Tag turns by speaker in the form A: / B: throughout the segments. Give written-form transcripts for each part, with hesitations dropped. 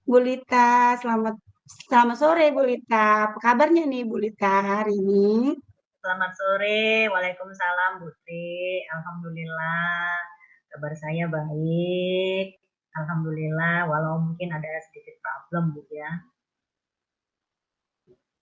A: Bu Lita. Selamat selamat sore Bu Lita. Apa kabarnya nih Bu Lita hari ini?
B: Selamat sore, Waalaikumsalam Putri. Alhamdulillah, kabar saya baik. Alhamdulillah, walau mungkin ada sedikit problem Bu ya.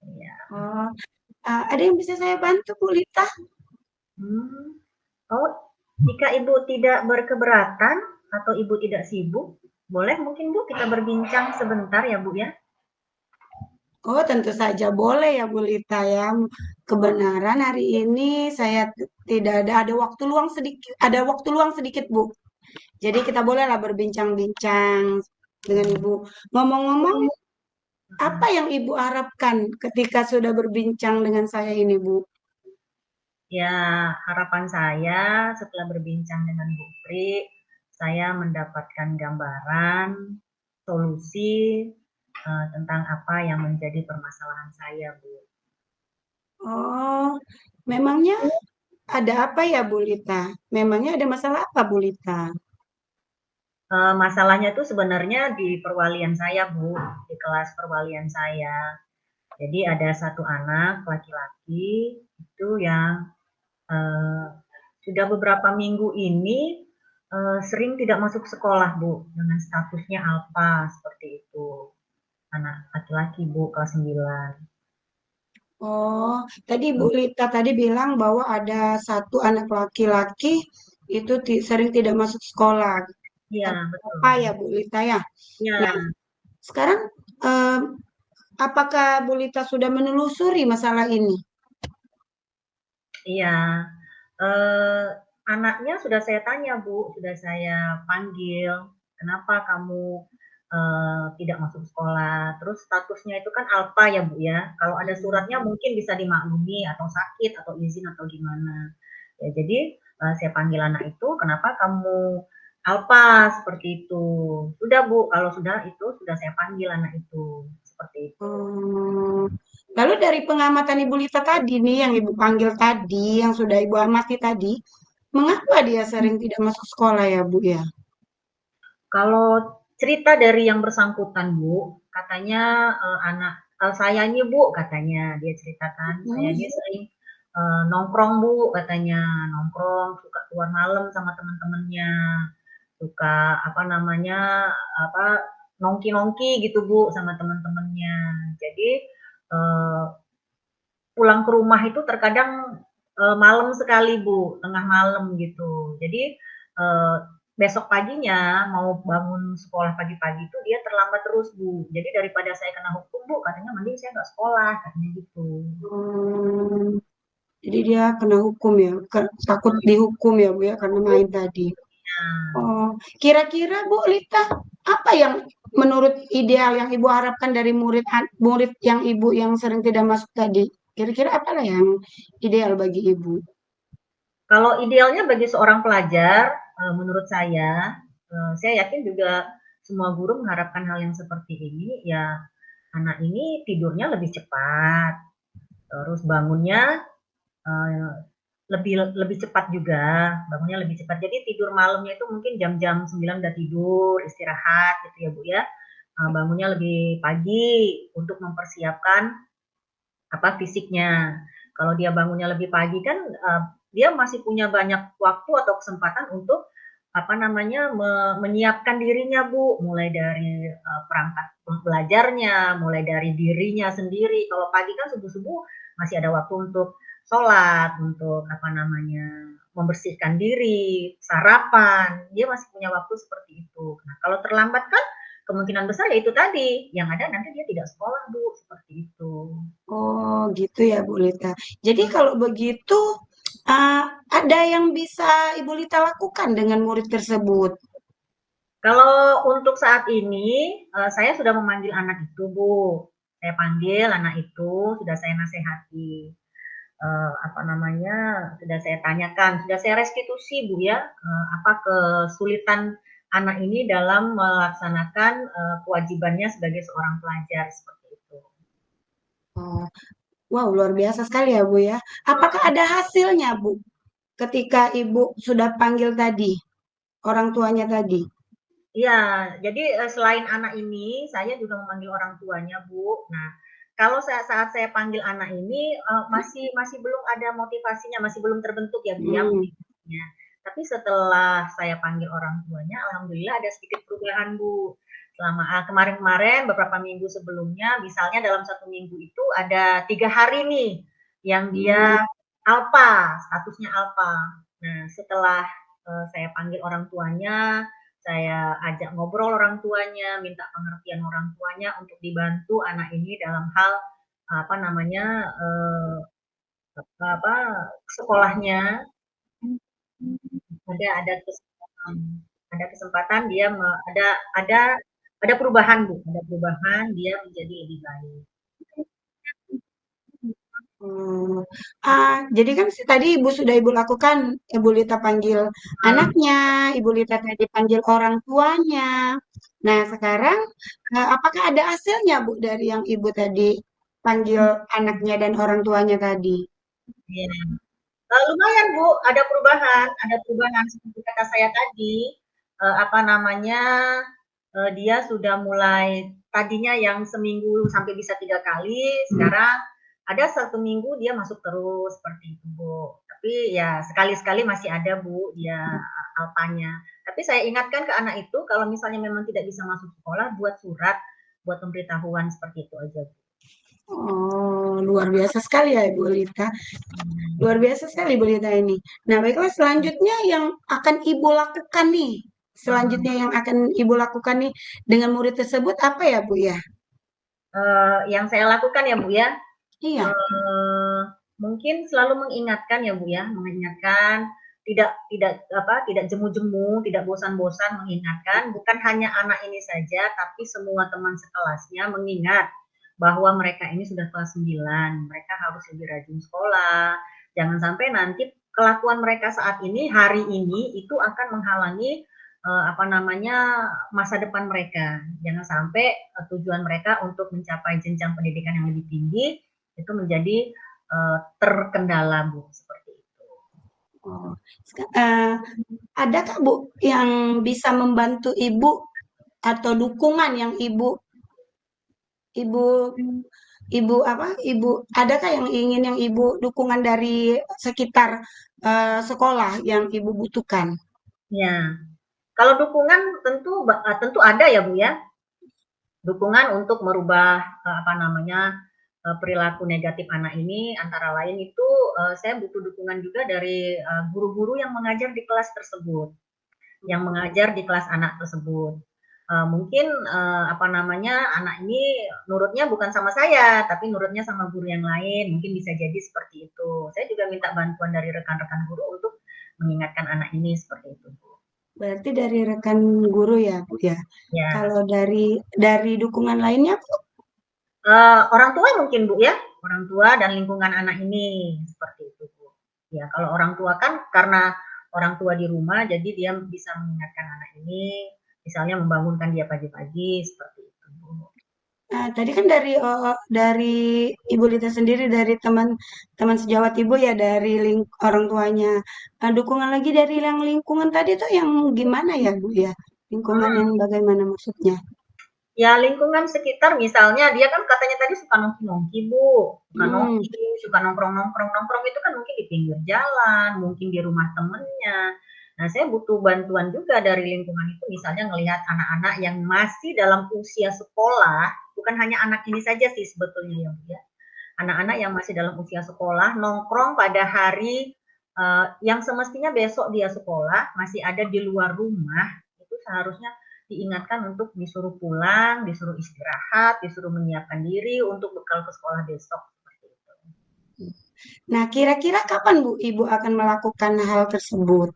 B: Iya.
A: Oh, ada yang bisa saya bantu Bu Lita?
B: Hmm. Oh, jika Ibu tidak berkeberatan atau Ibu tidak sibuk, boleh mungkin Bu kita berbincang sebentar ya Bu ya.
A: Oh, tentu saja boleh ya Bu Lita ya. Kebenaran hari ini saya tidak ada waktu luang sedikit, ada waktu luang sedikit Bu. Jadi kita bolehlah berbincang-bincang dengan Ibu. Ngomong-ngomong, apa yang Ibu harapkan ketika sudah berbincang dengan saya ini Bu?
B: Ya, harapan saya setelah berbincang dengan Bu Pri, saya mendapatkan gambaran, solusi tentang apa yang menjadi permasalahan saya, Bu.
A: Oh, memangnya ada apa ya Bu Lita? Memangnya ada masalah apa Bu Lita?
B: Masalahnya tuh sebenarnya di perwalian saya, Bu, di kelas perwalian saya. Jadi ada satu anak laki-laki itu yang eh, sudah beberapa minggu ini sering tidak masuk sekolah, Bu, dengan statusnya alfa seperti itu. Anak laki-laki, Bu, kelas 9.
A: Oh, tadi Bu Lita tadi bilang bahwa ada satu anak laki-laki itu sering tidak masuk sekolah.
B: Iya,
A: Ada
B: betul.
A: apa ya Bu Lita ya? Nah,
B: Iya,
A: sekarang eh, apakah Bu Lita sudah menelusuri masalah ini?
B: iya. Eh, Anaknya sudah saya tanya, Bu, sudah saya panggil, kenapa kamu tidak masuk sekolah? Terus statusnya itu kan alfa ya, Bu ya. Kalau ada suratnya mungkin bisa dimaklumi atau sakit atau izin atau gimana. Ya, jadi saya panggil anak itu, kenapa kamu alfa seperti itu? Sudah, Bu, kalau sudah itu sudah saya panggil anak itu seperti itu.
A: Hmm, lalu dari pengamatan Ibu Lita tadi nih, yang Ibu panggil tadi, yang sudah Ibu amati tadi, mengapa dia sering tidak masuk sekolah ya Bu ya?
B: Kalau cerita dari yang bersangkutan, Bu, katanya anak saya ini, Bu, katanya dia ceritakan, saya
A: Hmm.
B: ini sering nongkrong, Bu, katanya nongkrong, suka keluar malam sama teman-temannya, suka apa namanya, apa nongki-nongki gitu, Bu, sama teman-temannya. Jadi eh, pulang ke rumah itu terkadang malam sekali, Bu, tengah malam gitu. Jadi eh, besok paginya mau bangun sekolah pagi-pagi itu dia terlambat terus, Bu. Jadi daripada saya kena hukum, Bu, katanya mending saya nggak sekolah, katanya gitu.
A: Hmm, jadi dia kena hukum ya, takut dihukum ya Bu ya karena main tadi.
B: Nah,
A: Oh, kira-kira Bu Lita, apa yang menurut ideal yang Ibu harapkan dari murid yang Ibu yang sering tidak masuk tadi? Kira-kira apa lah yang ideal bagi Ibu?
B: kalau idealnya bagi seorang pelajar, menurut saya yakin juga semua guru mengharapkan hal yang seperti ini, ya anak ini tidurnya lebih cepat, terus bangunnya eh, lebih lebih cepat juga, bangunnya lebih cepat. Jadi tidur malamnya itu mungkin jam-jam 9 udah tidur, istirahat gitu ya Bu ya. Bangunnya lebih pagi untuk mempersiapkan apa fisiknya. Kalau dia bangunnya lebih pagi kan dia masih punya banyak waktu atau kesempatan untuk apa namanya menyiapkan dirinya, Bu, mulai dari perangkat belajarnya, mulai dari dirinya sendiri. Kalau pagi kan subuh-subuh masih ada waktu untuk sholat, untuk apa namanya membersihkan diri, sarapan, dia masih punya waktu seperti itu. Nah, kalau terlambat kan kemungkinan besar ya itu tadi, yang ada nanti dia tidak sekolah, Bu, seperti itu.
A: Oh, gitu ya Bu Lita. Jadi kalau begitu, ah, ada yang bisa Ibu Lita lakukan dengan murid tersebut?
B: Kalau untuk saat ini, saya sudah memanggil anak itu, Bu. Saya panggil anak itu, sudah saya nasihati, apa namanya, sudah saya tanyakan, sudah saya restitusi, Bu ya, apa kesulitan anak ini dalam melaksanakan kewajibannya sebagai seorang pelajar seperti itu.
A: Oh, wow, luar biasa sekali ya Bu ya. Apakah ada hasilnya Bu ketika Ibu sudah panggil tadi, orang tuanya tadi?
B: Iya, jadi, selain anak ini, saya juga memanggil orang tuanya, Bu. Nah, kalau saat saya panggil anak ini, masih masih belum ada motivasinya, masih belum terbentuk ya, Bu, ya,
A: Hmm.
B: motivasinya. Tapi setelah saya panggil orang tuanya, alhamdulillah ada sedikit perubahan, Bu. Selama kemarin-kemarin, beberapa minggu sebelumnya, misalnya dalam 1 minggu itu ada 3 hari nih, yang
A: Hmm.
B: dia alpha, statusnya alpha. Nah, setelah, saya panggil orang tuanya, saya ajak ngobrol orang tuanya, minta pengertian orang tuanya untuk dibantu anak ini dalam hal apa namanya apa sekolahnya. Ada kesempatan, ada kesempatan dia ada ada perubahan, Bu, ada perubahan dia menjadi lebih baik.
A: Oh. Jadi kan tadi Ibu lakukan, Ibu Lita panggil
B: Hmm.
A: anaknya, Ibu Lita tadi panggil orang tuanya. Nah, sekarang apakah ada hasilnya, Bu, dari yang Ibu tadi panggil anaknya dan orang tuanya tadi?
B: Ya. Lumayan, Bu, ada perubahan seperti kata saya tadi, apa namanya, dia sudah mulai tadinya yang seminggu sampai bisa 3 kali, sekarang ada 1 minggu dia masuk terus seperti itu, Bu. Tapi ya sekali-sekali masih ada, Bu, dia alpanya. Tapi saya ingatkan ke anak itu kalau misalnya memang tidak bisa masuk sekolah, buat surat, buat pemberitahuan seperti itu aja, Bu.
A: Oh, luar biasa sekali ya Ibu Lita. Luar
B: Hmm.
A: biasa sekali Ibu Lita ini. Nah, baiklah selanjutnya yang akan Ibu lakukan nih. Selanjutnya yang akan Ibu lakukan nih dengan murid tersebut apa ya, Bu ya?
B: Yang saya lakukan ya, Bu, ya,
A: Iya.
B: Eee, mungkin selalu mengingatkan ya, Bu, ya, mengingatkan, tidak jemu-jemu, tidak bosan-bosan mengingatkan, bukan hanya anak ini saja, tapi semua teman sekelasnya mengingat bahwa mereka ini sudah kelas 9, mereka harus lebih rajin sekolah. Jangan sampai nanti kelakuan mereka saat ini, hari ini, itu akan menghalangi, apa namanya, masa depan mereka. Jangan sampai, tujuan mereka untuk mencapai jenjang pendidikan yang lebih tinggi, itu menjadi terkendala, Bu, seperti itu.
A: Oh. Adakah Bu yang bisa membantu Ibu atau dukungan yang Ibu Ibu apa? Adakah yang ingin yang Ibu dukungan dari sekitar sekolah yang Ibu butuhkan?
B: Ya, kalau dukungan tentu ada ya, Bu, ya. Dukungan untuk merubah apa namanya perilaku negatif anak ini antara lain itu saya butuh dukungan juga dari guru-guru yang mengajar di kelas tersebut, yang mengajar di kelas anak tersebut. Mungkin apa namanya anak ini nurutnya bukan sama saya, tapi nurutnya sama guru yang lain. Mungkin bisa jadi seperti itu. Saya juga minta bantuan dari rekan-rekan guru untuk mengingatkan anak ini seperti itu, Bu.
A: Berarti dari rekan guru ya, Bu ya.
B: Ya,
A: Kalau dari dukungan lainnya, Bu?
B: Orang tua mungkin, Bu, ya, orang tua dan lingkungan anak ini, seperti itu, Bu. Ya, kalau orang tua kan karena orang tua di rumah, jadi dia bisa mengingatkan anak ini, misalnya membangunkan dia pagi-pagi, seperti itu, Bu.
A: Tadi kan dari Ibu Lita sendiri, dari teman sejawat Ibu ya, dari orang tuanya. Dukungan lagi dari yang lingkungan tadi tuh yang gimana ya, Bu ya? Lingkungan yang
B: Hmm.
A: bagaimana maksudnya?
B: Ya, lingkungan sekitar misalnya dia kan katanya tadi suka nongki-nongki, Bu. Suka
A: Hmm.
B: nongki, suka nongkrong-nongkrong. Nongkrong itu kan mungkin di pinggir jalan, mungkin di rumah temennya. Nah, saya butuh bantuan juga dari lingkungan itu, misalnya ngelihat anak-anak yang masih dalam usia sekolah, bukan hanya anak ini saja sih sebetulnya ya, Bu, ya. Anak-anak yang masih dalam usia sekolah, nongkrong pada hari yang semestinya besok dia sekolah, masih ada di luar rumah, itu seharusnya diingatkan untuk disuruh pulang, disuruh istirahat, disuruh menyiapkan diri untuk bekal ke sekolah besok. Seperti itu.
A: Nah, kira-kira kapan Bu Ibu akan melakukan hal tersebut?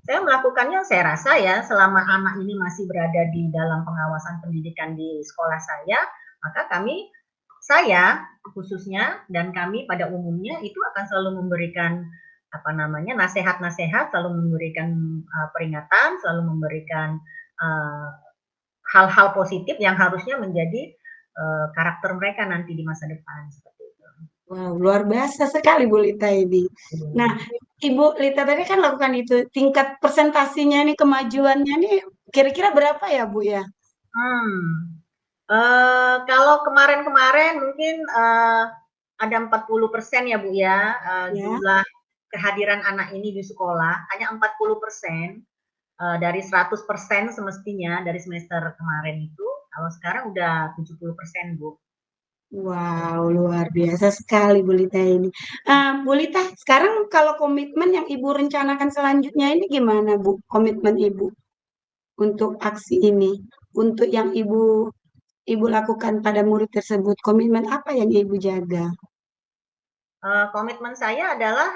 B: Saya melakukannya, saya rasa ya, selama anak ini masih berada di dalam pengawasan pendidikan di sekolah saya, maka saya khususnya dan kami pada umumnya itu akan selalu memberikan apa namanya nasihat-nasihat, selalu memberikan peringatan, selalu memberikan uh, hal-hal positif yang harusnya menjadi karakter mereka nanti di masa depan seperti itu.
A: Wow, luar biasa sekali Bu Lita ini. Nah,
B: Hmm.
A: Ibu Lita tadi kan lakukan itu, tingkat presentasinya nih, kemajuannya nih Kira-kira berapa ya, Bu, ya?
B: Hmm. Kalau kemarin-kemarin mungkin ada 40% ya Bu ya,
A: Ya.
B: jumlah kehadiran anak ini di sekolah hanya 40% dari 100% semestinya dari semester kemarin itu, kalau sekarang udah 70% Bu.
A: Wow, luar biasa sekali Bu Lita ini. Bu Lita, sekarang kalau komitmen yang Ibu rencanakan selanjutnya ini gimana, Bu? Komitmen Ibu untuk aksi ini, untuk yang Ibu lakukan pada murid tersebut, komitmen apa yang Ibu jaga?
B: Komitmen saya adalah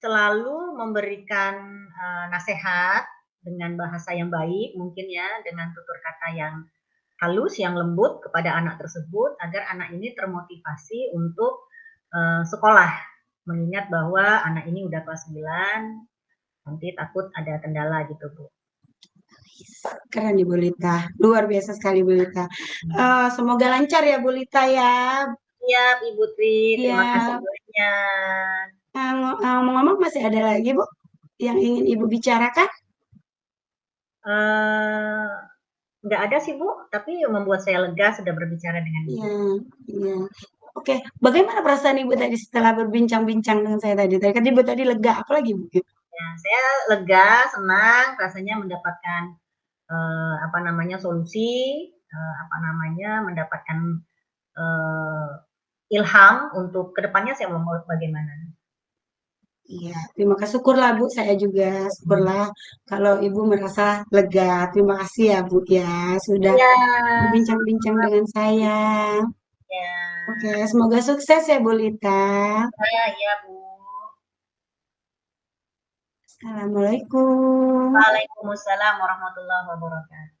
B: selalu memberikan nasihat dengan bahasa yang baik mungkin ya, dengan tutur kata yang halus, yang lembut kepada anak tersebut agar anak ini termotivasi untuk sekolah. Mengingat bahwa anak ini udah kelas 9, nanti takut ada kendala gitu, Bu.
A: Keren Ibu Lita, luar biasa sekali Bu Lita. Semoga lancar ya Bu Lita ya.
B: Siap, Ibu Tri.
A: Iya,
B: Terima kasih banyak.
A: ngomong-ngomong masih ada lagi Bu yang ingin Ibu bicarakan?
B: Eh, nggak ada sih, Bu, tapi membuat saya lega sudah berbicara dengan
A: Iya,
B: Ibu.
A: iya. Oke, bagaimana perasaan Ibu tadi setelah berbincang-bincang dengan saya tadi? Tadi kan Ibu tadi lega, apalagi Bu?
B: Ya, saya lega, senang, rasanya mendapatkan apa namanya solusi, apa namanya mendapatkan eh, ilham untuk kedepannya saya mau bagaimana.
A: Iya, terima kasih. Syukurlah Bu, saya juga syukurlah kalau Ibu merasa lega. Terima kasih ya Bu ya, sudah
B: Iya,
A: berbincang-bincang
B: sama-sama.
A: dengan saya. Oke,
B: Ya,
A: semoga sukses ya Bu Lita.
B: iya Bu.
A: Assalamualaikum.
B: Waalaikumsalam warahmatullahi wabarakatuh.